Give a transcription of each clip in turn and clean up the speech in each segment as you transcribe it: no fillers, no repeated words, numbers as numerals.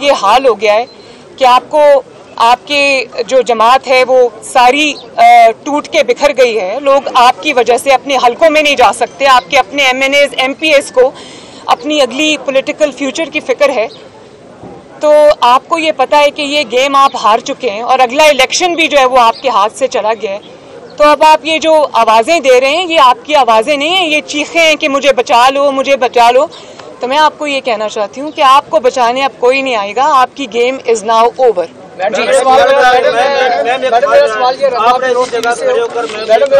ये हाल हो गया है कि आपके जो जमात है वो सारी टूट के बिखर गई है। लोग आपकी वजह से अपने हलकों में नहीं जा सकते। आपके अपने MNAs MPs को अपनी अगली पॉलिटिकल फ्यूचर की फिक्र है। तो आपको ये पता है कि ये गेम आप हार चुके हैं और अगला इलेक्शन भी जो है वो आपके हाथ से चला गया है। तो अब आप ये जो आवाज़ें दे रहे हैं ये आपकी आवाज़ें नहीं हैं, ये चीखें हैं कि मुझे बचा लो, मुझे बचा लो। तो मैं आपको ये कहना चाहती हूँ कि आपको बचाने अब कोई नहीं आएगा। आपकी game is now over. Madam मेरा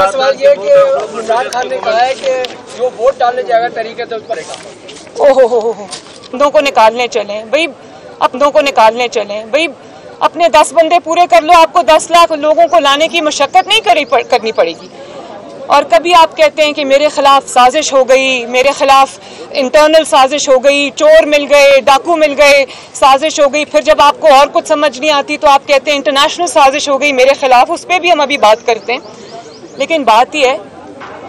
सवाल ये कि इमरान खान ने कहा है कि जो वोट डालने जाएगा तरीके से उस पर ओहो अपनों को निकालने चलें भाई, अपनों को निकालने चलें भाई। अपने 10 बंदे पूरे कर लो, आपको 10 लाख लोगों को लाने की मशक्कत नहीं करनी पड़ेगी। और कभी आप कहते हैं कि मेरे खिलाफ साजिश हो गई, मेरे खिलाफ इंटरनल साजिश हो गई, चोर मिल गए, डाकू मिल गए, साजिश हो गई। फिर जब आपको और कुछ समझ नहीं आती तो आप कहते हैं इंटरनेशनल साजिश हो गई मेरे खिलाफ, उस पर भी हम अभी बात करते हैं। लेकिन बात यह है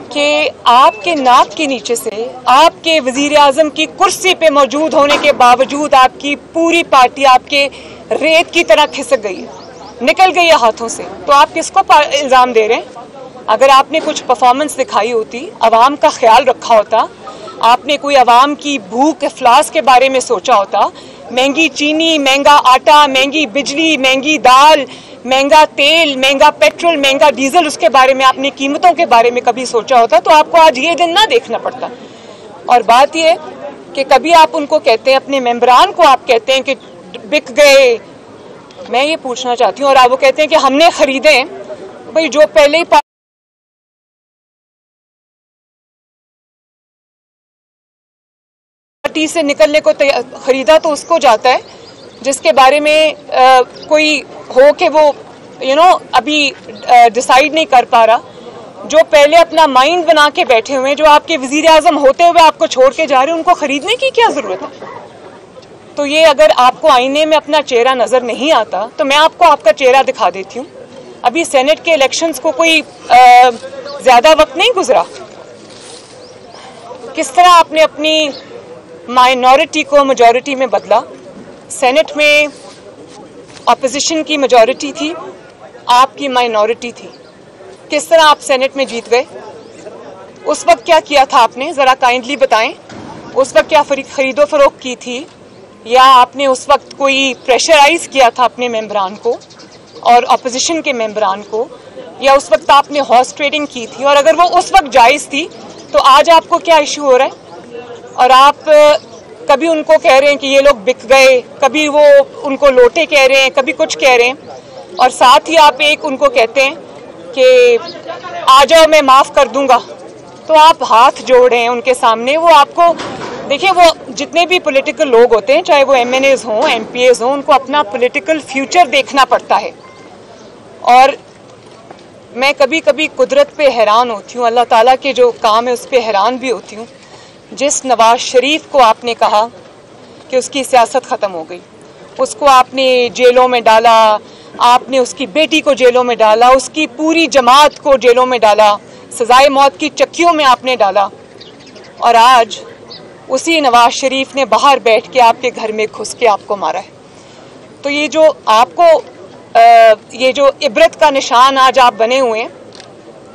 कि आपके नाक के नीचे से आपके वजीर आजम की कुर्सी पे मौजूद होने के बावजूद आपकी पूरी पार्टी आपके रेत की तरह खिसक गई, निकल गई है हाथों से। तो आप किसको इल्ज़ाम दे रहे हैं? अगर आपने कुछ परफॉर्मेंस दिखाई होती, आवाम का ख्याल रखा होता, आपने कोई आवाम की भूख इफ्लास के बारे में सोचा होता, महंगी चीनी, महंगा आटा, महंगी बिजली, महंगी दाल, महंगा तेल, महंगा पेट्रोल, महंगा डीजल, उसके बारे में आपने कीमतों के बारे में कभी सोचा होता तो आपको आज ये दिन ना देखना पड़ता। और बात ये कि कभी आप उनको कहते हैं, अपने मेंबरान को आप कहते हैं कि बिक गए। मैं ये पूछना चाहती हूँ, और आप वो कहते हैं कि हमने खरीदे। भाई जो पहले ही पार्टी से निकलने को खरीदा तो उसको जाता है जिसके बारे में कोई हो कि वो अभी डिसाइड नहीं कर पा रहा। जो पहले अपना माइंड बना के बैठे हुए हैं, जो आपके वजीर आजम होते हुए आपको छोड़ के जा रहे हैं, उनको खरीदने की क्या जरूरत है? तो ये अगर आपको आईने में अपना चेहरा नजर नहीं आता तो मैं आपको आपका चेहरा दिखा देती हूँ। अभी सेनेट के इलेक्शंस को कोई ज्यादा वक्त नहीं गुजरा, किस तरह आपने अपनी माइनॉरिटी को मेजॉरिटी में बदला। सेनेट में अपोजिशन की मेजॉरिटी थी, आपकी माइनॉरिटी थी। किस तरह आप सेनेट में जीत गए? उस वक्त क्या किया था आपने, जरा काइंडली बताएं। उस वक्त क्या खरीदो फरोख्त की थी, या आपने उस वक्त कोई प्रेशराइज किया था अपने मेंबरान को और अपोजिशन के मेंबरान को, या उस वक्त आपने हॉर्स ट्रेडिंग की थी? और अगर वो उस वक्त जायज़ थी तो आज आपको क्या इशू हो रहा है? और आप कभी उनको कह रहे हैं कि ये लोग बिक गए, कभी वो उनको लोटे कह रहे हैं, कभी कुछ कह रहे हैं, और साथ ही आप एक उनको कहते हैं कि आ जाओ मैं माफ़ कर दूंगा। तो आप हाथ जोड़ रहे हैं उनके सामने। वो आपको देखिए, वो जितने भी पॉलिटिकल लोग होते हैं, चाहे वो MNAs हों, MPs हों, उनको अपना पॉलिटिकल फ्यूचर देखना पड़ता है। और मैं कभी कभी कुदरत पे हैरान होती हूँ, अल्लाह ताला के जो काम है उस पर हैरान भी होती हूँ। जिस नवाज शरीफ को आपने कहा कि उसकी सियासत ख़त्म हो गई, उसको आपने जेलों में डाला, आपने उसकी बेटी को जेलों में डाला, उसकी पूरी जमात को जेलों में डाला, सजाए मौत की चक्कियों में आपने डाला, और आज उसी नवाज शरीफ ने बाहर बैठ के आपके घर में घुस के आपको मारा है। तो ये जो आपको ये जो इबरत का निशान आज आप बने हुए हैं,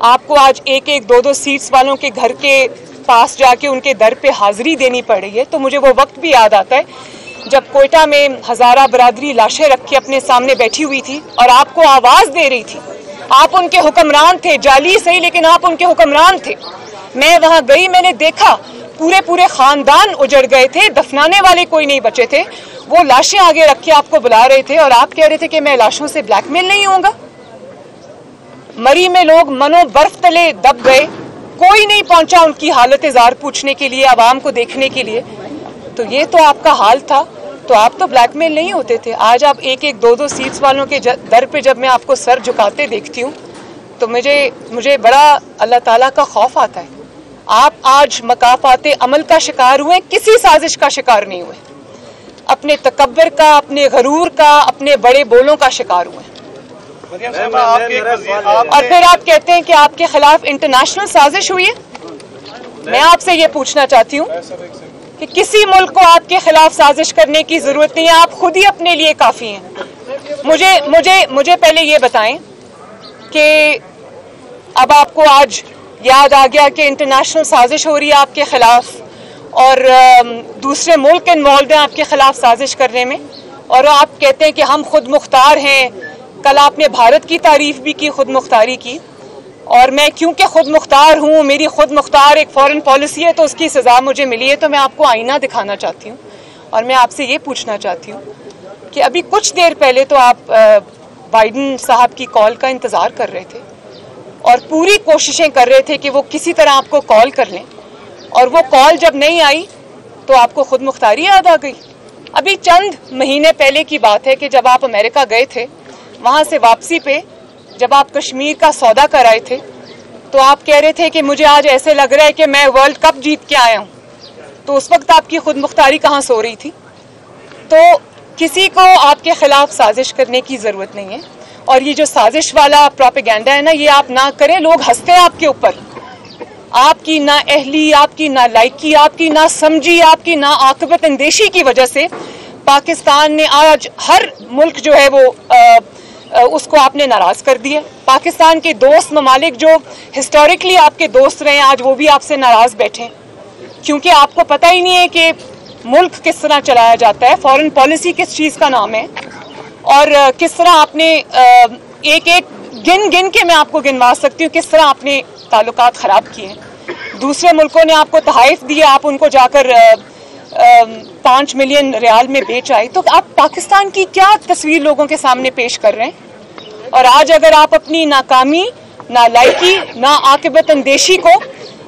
आपको आज एक एक दो दो सीट्स वालों के घर के पास जाके उनके दर पे हाजिरी देनी पड़ रही है। तो मुझे वो वक्त भी याद आता है जब कोयटा में हज़ारा बरादरी लाशें रख के अपने सामने बैठी हुई थी और आपको आवाज़ दे रही थी। आप उनके हुक्मरान थे, जाली सही लेकिन आप उनके हुक्मरान थे। मैं वहाँ गई, मैंने देखा पूरे पूरे ख़ानदान उजड़ गए थे, दफनाने वाले कोई नहीं बचे थे। वो लाशें आगे रख के आपको बुला रहे थे और आप कह रहे थे कि मैं लाशों से ब्लैकमेल नहीं होऊंगा। मरी में लोग मनो बर्फ तले दब गए, कोई नहीं पहुंचा उनकी हालत ज़ार पूछने के लिए, आवाम को देखने के लिए। तो ये तो आपका हाल था, तो आप तो ब्लैकमेल नहीं होते थे। आज आप एक एक दो दो सीट्स वालों के दर पे जब मैं आपको सर झुकाते देखती हूँ तो मुझे बड़ा अल्लाह ताला का खौफ आता है। आप आज मकाफाते अमल का शिकार हुए, किसी साजिश का शिकार नहीं हुए। अपने तकब्बर का, अपने गरूर का, अपने बड़े बोलों का शिकार हुए। और फिर आप कहते हैं कि आपके खिलाफ इंटरनेशनल साजिश हुई है। मैं आपसे ये पूछना चाहती हूँ कि किसी मुल्क को आपके खिलाफ साजिश करने की जरूरत नहीं है, आप खुद ही अपने लिए काफी हैं। मुझे पहले ये बताएं कि अब आपको आज याद आ गया कि इंटरनेशनल साजिश हो रही है आपके खिलाफ और दूसरे मुल्क इन्वॉल्व हैं आपके खिलाफ साजिश करने में, और आप कहते हैं कि हम खुद मुख्तार हैं। कल आपने भारत की तारीफ भी की, खुद मुख्तारी की, और मैं क्योंकि खुद मुख्तार हूँ, मेरी खुद मुख्तार एक फॉरेन पॉलिसी है तो उसकी सज़ा मुझे मिली है। तो मैं आपको आईना दिखाना चाहती हूँ और मैं आपसे ये पूछना चाहती हूँ कि अभी कुछ देर पहले तो आप बाइडन साहब की कॉल का इंतज़ार कर रहे थे और पूरी कोशिशें कर रहे थे कि वो किसी तरह आपको कॉल कर लें, और वो कॉल जब नहीं आई तो आपको खुद मुख्तारी याद आ गई। अभी चंद महीने पहले की बात है कि जब आप अमेरिका गए थे, वहाँ से वापसी पे जब आप कश्मीर का सौदा कर आए थे तो आप कह रहे थे कि मुझे आज ऐसे लग रहा है कि मैं वर्ल्ड कप जीत के आया हूँ। तो उस वक्त आपकी खुद मुख्तारी कहाँ सो रही थी? तो किसी को आपके खिलाफ साजिश करने की ज़रूरत नहीं है, और ये जो साजिश वाला प्रोपेगेंडा है ना, ये आप ना करें। लोग हंसते हैं आपके ऊपर, आपकी ना अहली, आपकी ना लायकी, आपकी ना समझी, आपकी ना आकबत अंदेशी की वजह से पाकिस्तान ने आज हर मुल्क जो है वो उसको आपने नाराज़ कर दिया। पाकिस्तान के दोस्त ममालिक जो हिस्टोरिकली आपके दोस्त रहे हैं, आज वो भी आपसे नाराज़ बैठे हैं, क्योंकि आपको पता ही नहीं है कि मुल्क किस तरह चलाया जाता है, फॉरेन पॉलिसी किस चीज़ का नाम है, और किस तरह आपने एक एक गिन के मैं आपको गिनवा सकती हूँ किस तरह आपने ताल्लुकात ख़राब किए हैं। दूसरे मुल्कों ने आपको तहाइफ दिए, आप उनको जाकर 5 मिलियन रियाल में बेच आए। तो आप पाकिस्तान की क्या तस्वीर लोगों के सामने पेश कर रहे हैं? और आज अगर आप अपनी नाकामी, नालायकी, ना आकिबत अंदेशी को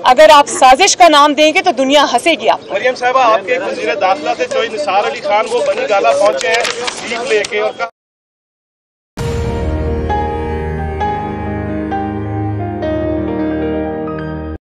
अगर आप साजिश का नाम देंगे तो दुनिया हंसेगी आप। मरियम साहबा, आपके वज़ीर दाखिला थे जो निसार अली खान, वो बनी गाला पहुंचे हैं सीख लेके, और